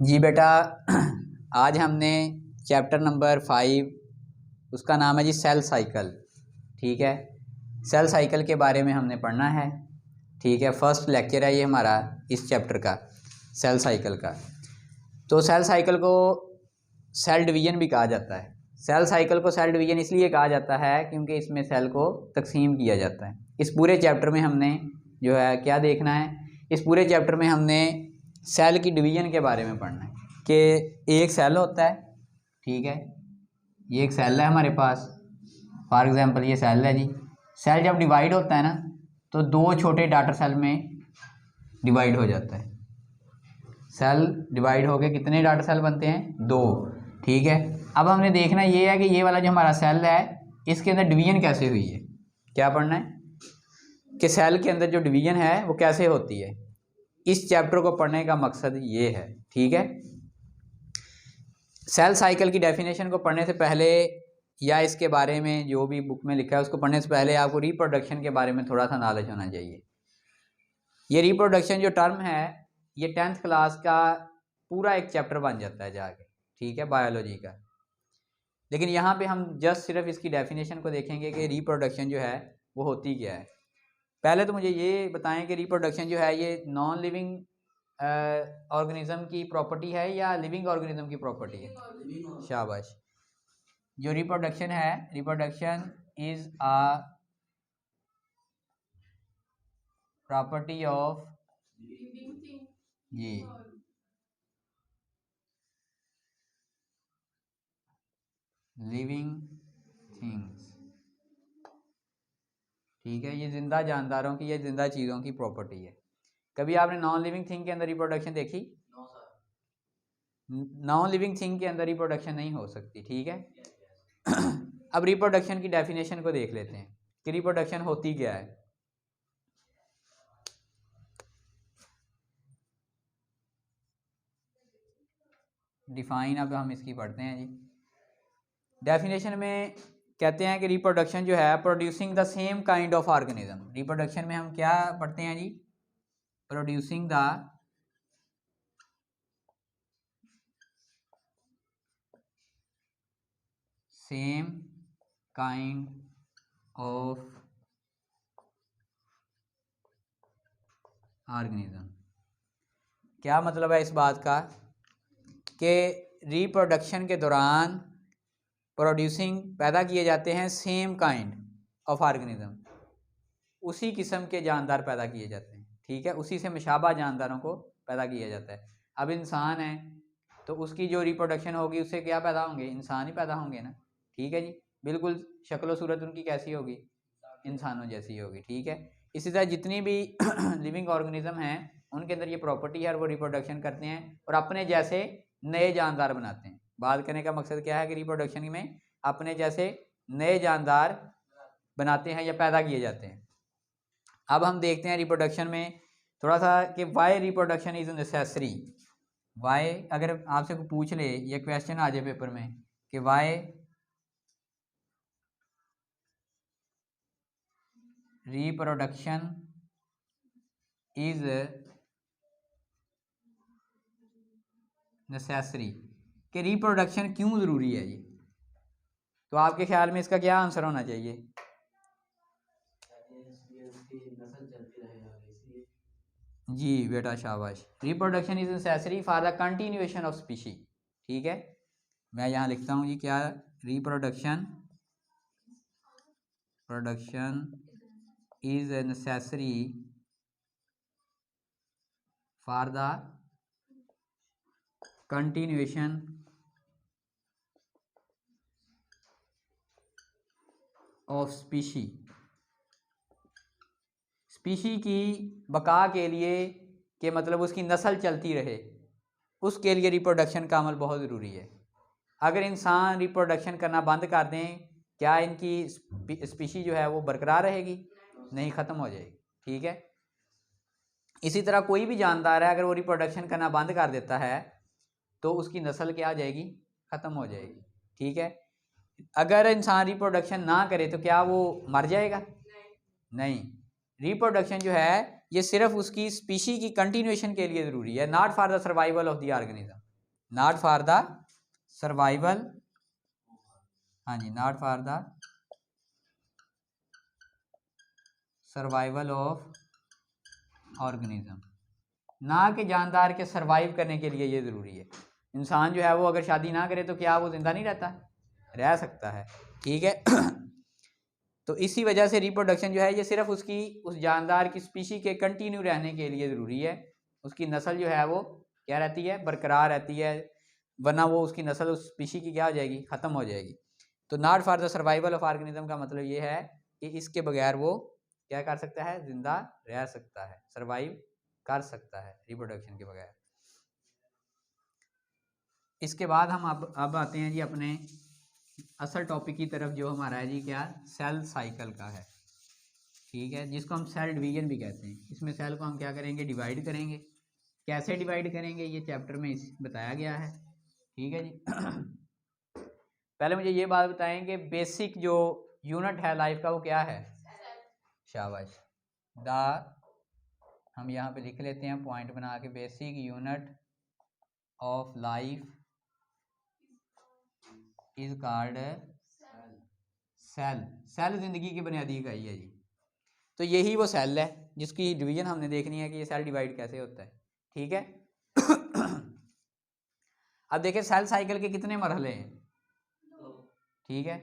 जी बेटा, आज हमने चैप्टर नंबर 5, उसका नाम है जी सेल साइकिल। ठीक है, सेल साइकिल के बारे में हमने पढ़ना है। ठीक है, फर्स्ट लेक्चर है ये हमारा इस चैप्टर का, सेल साइकिल का। तो सेल साइकिल को सेल डिवीजन भी कहा जाता है। सेल साइकिल को सेल डिवीजन इसलिए कहा जाता है क्योंकि इसमें सेल को तकसीम किया जाता है। इस पूरे चैप्टर में हमने जो है क्या देखना है, इस पूरे चैप्टर में हमने सेल की डिवीजन के बारे में पढ़ना है कि एक सेल होता है। ठीक है, ये एक सेल है हमारे पास, फॉर एग्जांपल ये सेल है जी। सेल जब डिवाइड होता है ना तो दो छोटे डॉटर सेल में डिवाइड हो जाता है। सेल डिवाइड हो गए, कितने डॉटर सेल बनते हैं? दो। ठीक है, अब हमने देखना ये है कि ये वाला जो हमारा सेल है इसके अंदर डिवीजन कैसे हुई है। क्या पढ़ना है कि सेल के अंदर जो डिवीजन है वो कैसे होती है। इस चैप्टर को पढ़ने का मकसद ये है। ठीक है, सेल साइकिल की डेफिनेशन को पढ़ने से पहले या इसके बारे में जो भी बुक में लिखा है उसको पढ़ने से पहले आपको रिप्रोडक्शन के बारे में थोड़ा सा नॉलेज होना चाहिए। ये रिप्रोडक्शन जो टर्म है ये 10th क्लास का पूरा एक चैप्टर बन जाता है जाके। ठीक है, बायोलॉजी का। लेकिन यहाँ पे हम जस्ट सिर्फ इसकी डेफिनेशन को देखेंगे कि रिप्रोडक्शन जो है वो होती क्या है। पहले तो मुझे ये बताएं कि रिप्रोडक्शन जो है ये नॉन लिविंग ऑर्गेनिज्म की प्रॉपर्टी है या लिविंग ऑर्गेनिज्म की प्रॉपर्टी है? शाबाश। जो रिप्रोडक्शन है, reproduction is a property of the living things. ठीक है, ये जिंदा जानदारों की या जिंदा चीज़ों की प्रॉपर्टी है। कभी आपने नॉन लिविंग थिंग के अंदर रिप्रोडक्शन देखी? नॉन लिविंग थिंग के अंदर रिप्रोडक्शन नहीं हो सकती। ठीक है, अब रिप्रोडक्शन की डेफिनेशन को देख लेते हैं कि रिप्रोडक्शन होती क्या है। डिफाइन अब हम इसकी पढ़ते हैं जी। डेफिनेशन में कहते हैं कि रिप्रोडक्शन जो है producing the same kind of organism. Reproduction में हम क्या पढ़ते हैं जी? Producing the same kind of organism. क्या मतलब है इस बात का कि रिप्रोडक्शन के दौरान प्रोड्यूसिंग पैदा किए जाते हैं सेम काइंड ऑफ ऑर्गेनिज्म, उसी किस्म के जानदार पैदा किए जाते हैं। ठीक है, उसी से मुशाबा जानदारों को पैदा किया जाता है। अब इंसान है तो उसकी जो रिप्रोडक्शन होगी उससे क्या पैदा होंगे? इंसान ही पैदा होंगे ना। ठीक है जी, बिल्कुल शक्ल सूरत उनकी कैसी होगी? इंसानों जैसी होगी। ठीक है, इसी तरह जितनी भी लिविंग ऑर्गेनिज्म हैं उनके अंदर ये प्रॉपर्टी है और वो रिप्रोडक्शन करते हैं और अपने जैसे नए जानदार बनाते हैं। बात करने का मकसद क्या है कि रिप्रोडक्शन में अपने जैसे नए जानदार बनाते हैं या पैदा किए जाते हैं। अब हम देखते हैं रिप्रोडक्शन में थोड़ा सा कि why reproduction is necessary. Why, अगर आपसे कोई पूछ ले, ये क्वेश्चन आ जाए पेपर में कि वाई रिप्रोडक्शन इज नेसेसरी, कि रिप्रोडक्शन क्यों ज़रूरी है जी, तो आपके ख्याल में इसका क्या आंसर होना चाहिए? जी बेटा शाबाश। Reproduction is necessary for the continuation of species. ठीक है, मैं यहाँ लिखता हूँ जी क्या, reproduction production is necessary for the continuation of species. Species की बका के लिए, कि मतलब उसकी नस्ल चलती रहे, उसके लिए रिप्रोडक्शन का अमल बहुत ज़रूरी है। अगर इंसान रिप्रोडक्शन करना बंद कर दें, क्या इनकी स्पीशी जो है वो बरकरार रहेगी? नहीं, ख़त्म हो जाएगी। ठीक है, इसी तरह कोई भी जानदार है अगर वो रिप्रोडक्शन करना बंद कर देता है तो उसकी नस्ल क्या आ जाएगी? ख़त्म हो जाएगी। ठीक है, अगर इंसान रिप्रोडक्शन ना करे तो क्या वो मर जाएगा? नहीं, रिप्रोडक्शन जो है ये सिर्फ उसकी स्पीशी की कंटिन्यूएशन के लिए ज़रूरी है, not for the survival of the organism. Not for the survival, हाँ जी, not for the survival of organism, ना कि जानदार के सर्वाइव करने के लिए ये ज़रूरी है। इंसान जो है वो अगर शादी ना करे तो क्या वो ज़िंदा नहीं रहता, रह सकता है, ठीक है। तो इसी वजह से रिप्रोडक्शन जो है ये सिर्फ उसकी उस जानदार की स्पीशी के कंटिन्यू रहने के लिए ज़रूरी है। उसकी नस्ल जो है वो क्या रहती है, बरकरार रहती है, वरना वो उसकी नस्ल उस स्पीशी की क्या हो जाएगी, ख़त्म हो जाएगी। तो not for the survival of organism का मतलब ये है कि इसके बगैर वो क्या कर सकता है, जिंदा रह सकता है, सर्वाइव कर सकता है रिप्रोडक्शन के बगैर। इसके बाद हम अब आते हैं जी अपने असल टॉपिक की तरफ, जो हमारा है जी क्या, सेल साइकिल का है, ठीक है, जिसको हम सेल डिवीजन भी कहते हैं। इसमें सेल को हम क्या करेंगे, डिवाइड करेंगे। कैसे डिवाइड करेंगे ये चैप्टर में बताया गया है, ठीक है जी। पहले मुझे ये बात बताएं कि बेसिक जो यूनिट है लाइफ का वो क्या है, शाबाश, द, हम यहाँ पे लिख लेते हैं पॉइंट बना के, basic unit of life is called cell. Cell जिंदगी की बुनियादी इकाई है जी। तो यही वो सेल है जिसकी डिवीजन हमने देखनी है कि ये सेल डिवाइड कैसे होता है, ठीक है। अब देखिए सेल साइकिल के कितने मरहले हैं, ठीक है।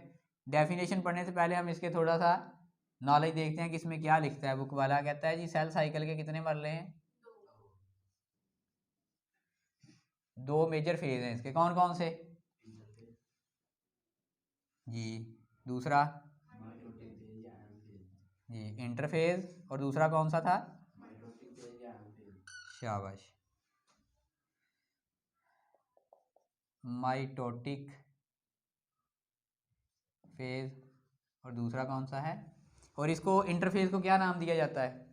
डेफिनेशन पढ़ने से पहले हम इसके थोड़ा सा नॉलेज देखते हैं कि इसमें क्या लिखता है। बुक वाला कहता है जी सेल साइकिल के कितने मरहले हैं, दो मेजर फेज हैं इसके, कौन कौन से जी, दूसरा जी इंटरफेज, और दूसरा कौन सा था, शाबाश, माइटोटिक फेज, और दूसरा कौन सा है, और इसको इंटरफेज को क्या नाम दिया जाता है,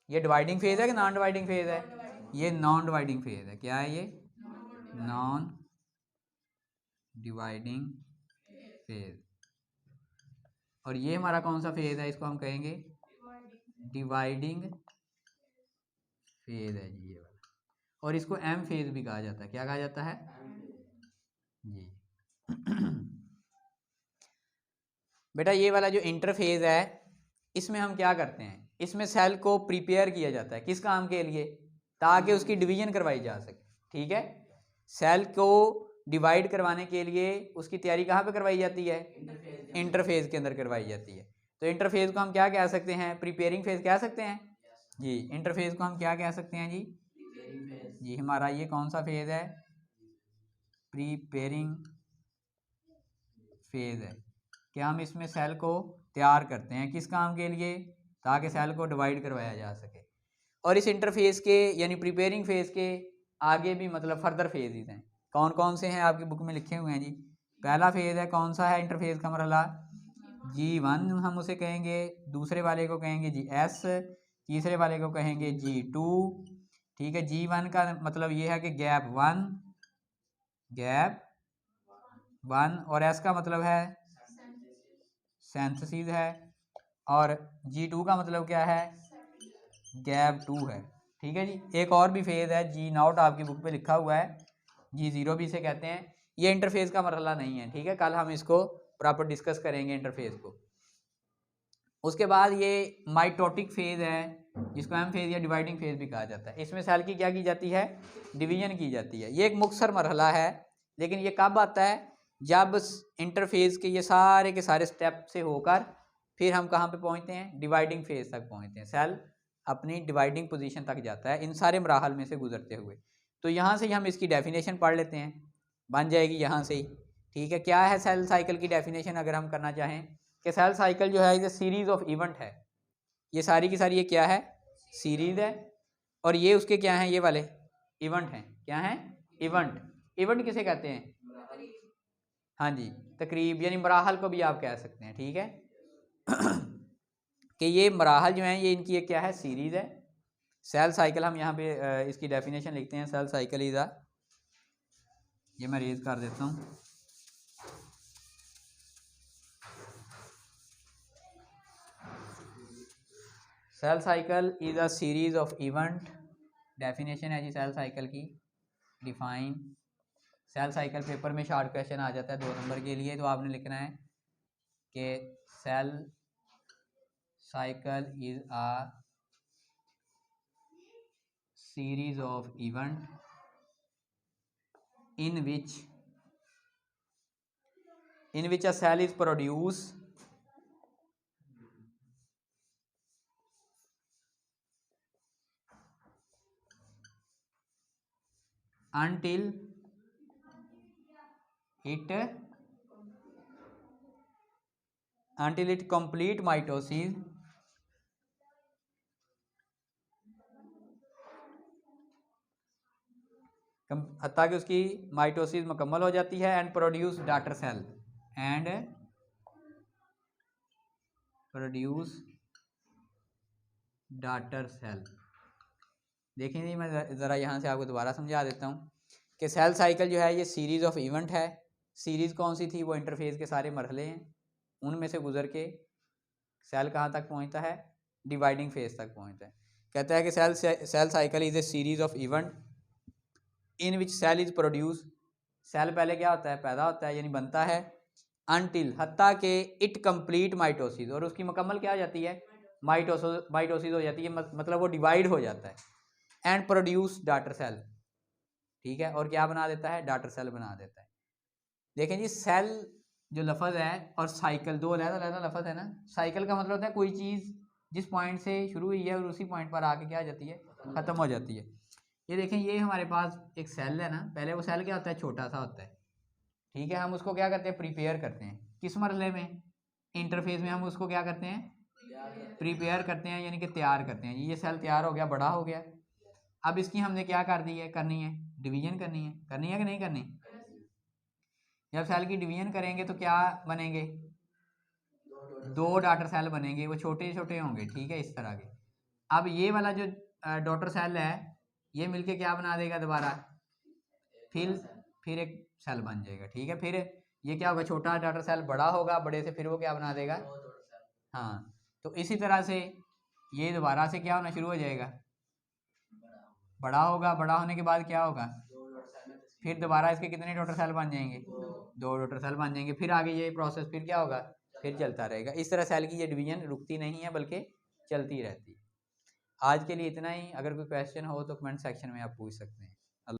ये डिवाइडिंग फेज है कि नॉन डिवाइडिंग फेज है, ये नॉन डिवाइडिंग फेज है, क्या है ये, नॉन डिवाइडिंग फेज। और ये हमारा कौन सा फेज है, इसको हम कहेंगे डिवाइडिंग फेज है जी, ये वाला। और इसको एम फेज भी कहा जाता है, क्या कहा जाता है जी। बेटा ये वाला जो इंटरफेज है इसमें हम क्या करते हैं, इसमें सेल को प्रिपेयर किया जाता है किस काम के लिए, ताकि उसकी डिवीजन करवाई जा सके, ठीक है। सेल को डिवाइड करवाने के लिए उसकी तैयारी कहाँ पे करवाई जाती है, इंटरफेज के अंदर करवाई जाती है। तो इंटरफेज को हम क्या कह सकते हैं, प्रिपेयरिंग फेज कह सकते हैं जी। इंटरफेज को हम क्या कह सकते हैं जी, जी हमारा ये कौन सा फेज है, प्रिपेयरिंग फेज है कि हम इसमें सेल को तैयार करते हैं किस काम के लिए, ताकि सेल को डिवाइड करवाया जा सके। और इस इंटरफेस के यानी प्रिपेयरिंग फेज के आगे भी मतलब फर्दर फेजेस हैं, कौन कौन से हैं आपकी बुक में लिखे हुए हैं जी। पहला फेज है कौन सा है इंटरफेस का मरहला, G1 हम उसे कहेंगे, दूसरे वाले को कहेंगे GS, तीसरे वाले को कहेंगे G2, ठीक है। G1 का मतलब ये है कि गैप वन, और S का मतलब है सिंथेसिस है, और G2 का मतलब क्या है, गैप 2 है, ठीक है जी। एक और भी फेज है G0 आपकी बुक पे लिखा हुआ है, G0 भी इसे कहते हैं। ये इंटरफेस का मरहला नहीं है, ठीक है, कल हम इसको प्रॉपर डिस्कस करेंगे इंटरफेस को। उसके बाद ये माइटोटिक फेज है जिसको एम फेज या डिवाइडिंग फेज भी कहा जाता है। इसमें सेल की क्या की जाती है, डिवीजन की जाती है। ये एक मुख्तसर मरहला है, लेकिन ये कब आता है, जब इंटरफेज के ये सारे के सारे स्टेप से होकर फिर हम कहाँ पे पहुँचते हैं, डिवाइडिंग फेज तक पहुँचते हैं। सेल अपनी डिवाइडिंग पोजीशन तक जाता है इन सारे मराहल में से गुजरते हुए। तो यहाँ से ही हम इसकी डेफिनेशन पढ़ लेते हैं, बन जाएगी यहाँ से ही, ठीक है। क्या है सेल साइकिल की डेफिनेशन अगर हम करना चाहें कि सेल साइकिल जो है ये सीरीज ऑफ इवेंट है, ये सारी की सारी ये क्या है, सीरीज है, और ये उसके क्या हैं, ये वाले इवेंट हैं, क्या हैं, इवेंट। इवेंट किसे कहते हैं, हाँ जी, तकरीब यानी मराहल को भी आप कह सकते हैं, ठीक है। कि ये मराहल जो हैं ये इनकी एक क्या है, सीरीज है। सेल साइकिल हम यहाँ पे इसकी डेफिनेशन लिखते हैं, सेल साइकिल इज अ, ये मैं रेज कर देता हूँ, cell cycle is a series of event. Definition है जी सेल साइकिल की, डिफाइन सेल साइकिल पेपर में शॉर्ट क्वेश्चन आ जाता है 2 नंबर के लिए, तो आपने लिखना है कि cell cycle is a series of event in which a cell is produced until it complete mitosis ताकि उसकी माइटोसिस मुकम्मल हो जाती है एंड प्रोड्यूस डॉटर सेल देखिए मैं ज़रा यहाँ से आपको दोबारा समझा देता हूँ कि सेल साइकिल जो है ये सीरीज़ ऑफ इवेंट है। सीरीज़ कौन सी थी? वो इंटरफेस के सारे मरहले हैं, उनमें से गुजर के सेल कहाँ तक पहुँचता है? डिवाइडिंग फेज तक पहुँचता है। कहता है कि cell cycle is a series of event in which cell is produce. Cell पहले क्या होता है? पैदा होता है, यानी बनता है। अनटिल, हत्ता के इट कंप्लीट माइटोसिस, और उसकी मुकम्मल क्या हो जाती है? माइटोसिस हो जाती है, मतलब वो डिवाइड हो जाता है एंड प्रोड्यूस डॉटर सेल। ठीक है, और क्या बना देता है? डॉटर सेल बना देता है। देखें जी, सेल जो लफ्ज़ है और साइकिल दो अलग-अलग लफ्ज़ है ना। साइकिल का मतलब होता है कोई चीज़ जिस पॉइंट से शुरू हुई है और उसी पॉइंट पर आके क्या हो जाती है? ख़त्म हो जाती है। ये देखें, ये हमारे पास एक सेल है ना। पहले वो सेल क्या होता है? छोटा सा होता है। ठीक है, हम उसको क्या करते हैं? प्रिपेयर करते हैं। किस मरहले में? इंटरफेस में हम उसको क्या करते हैं? प्रिपेयर करते हैं, यानी कि तैयार करते हैं। ये सेल तैयार हो गया, बड़ा हो गया। अब इसकी हमने क्या करनी है? डिवीजन करनी है कि नहीं करनी? जब सेल की डिवीजन करेंगे तो क्या बनेंगे? 2 डॉटर सेल बनेंगे, वो छोटे छोटे होंगे। ठीक है, इस तरह के। अब ये वाला जो डॉटर सेल है, ये मिलके क्या बना देगा? दोबारा फिर एक सेल बन जाएगा। ठीक है, फिर ये क्या होगा? छोटा डॉटर सेल बड़ा होगा, बड़े से फिर वो क्या बना देगा? हाँ, तो इसी तरह से ये दोबारा से क्या होना शुरू हो जाएगा? बड़ा होगा। बड़ा होने के बाद क्या होगा? फिर दोबारा इसके कितने डॉटर सेल बन जाएंगे? 2 डॉटर सेल बन जाएंगे। फिर आगे ये प्रोसेस फिर क्या होगा? फिर चलता रहेगा। इस तरह सेल की ये डिवीजन रुकती नहीं है, बल्कि चलती रहती है। आज के लिए इतना ही। अगर कोई क्वेश्चन हो तो कमेंट सेक्शन में आप पूछ सकते हैं।